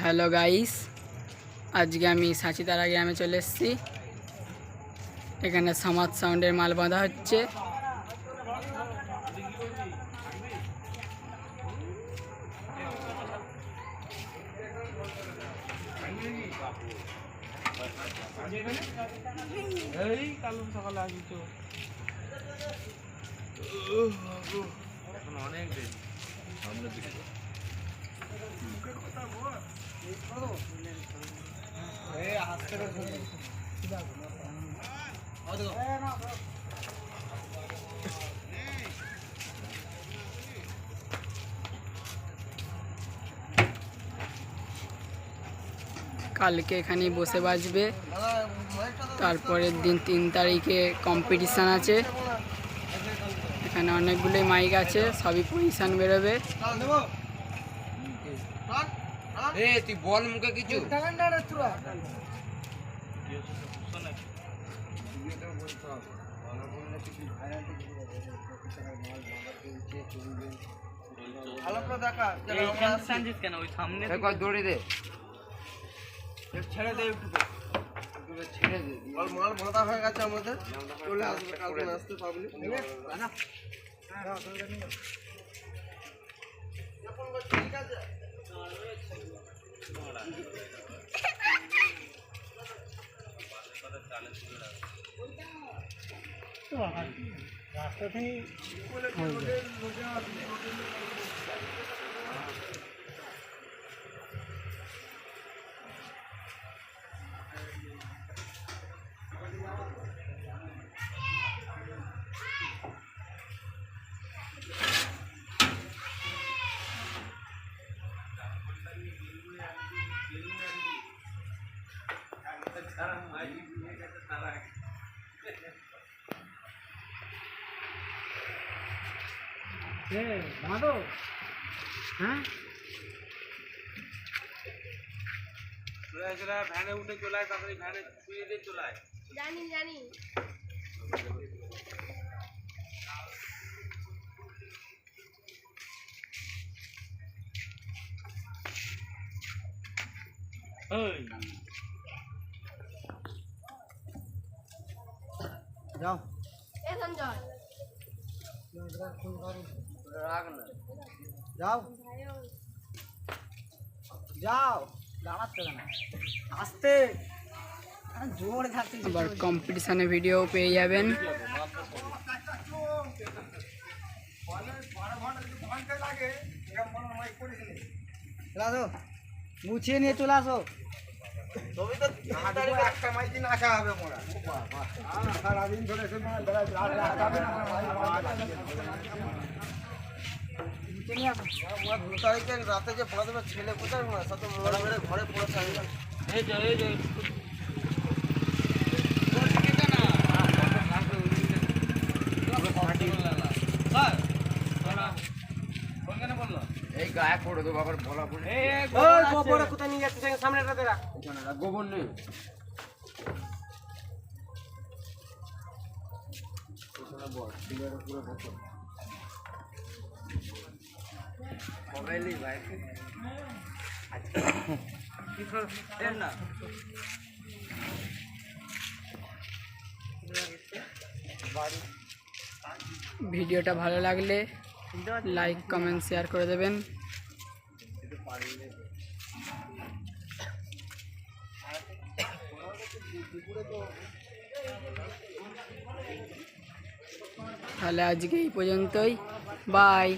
Hello guys, আজকে আমি সাঁচিতারা গ্রামে চলে এসেছি। এখানে সমাজ সাউন্ডের মাল বাঁধা হচ্ছে। অনেক কালকে এখানে বসে বাজবে। তারপরের দিন 3 তারিখে কম্পিটিশান আছে। এখানে অনেকগুলোই মাইক আছে, সবই পজিশান বেরোবে। তুই বল মুখে কিছু। দৌড়ে দে, ছেড়ে দে, একটু ছেড়ে দে। মাল বাঁধা হয়ে গেছে আমাদের, চলে আসবে কালকে আসতে পাবলিক। ঠিক আছে, ভ্যানে উঠে চলে আয়, তাড়াতাড়ি ভ্যানে শুয়ে দিয়ে চলে আয়। জানি যাও, সঞ্জয় রাখ না, যাও যাও, দাঁড়াচ্ছে না, আসতে জোরে থাকতে। আবার কম্পিটিশানে ভিডিও পেয়ে যাবেন। মুছিয়ে নিয়ে চলে আসো। একটা মাইকি নাচা হবে মোরা সারাদিন ধরে 2 তারিখে রাতে যে পড়া দেবে ছেলে কোথায় সাথে মোড়া মেরে ঘরে পড়ে থাকবে। এই গায়ে পড়ে দেবো আবার বলা পড়ে। গোবর কোথায় নিয়ে যাচ্ছে সামনে গোবর নেই। ভিডিওটা ভালো লাগলে লাইক, কমেন্ট, শেয়ার করে দেবেন। তাহলে আজকে এই পর্যন্তই, বাই।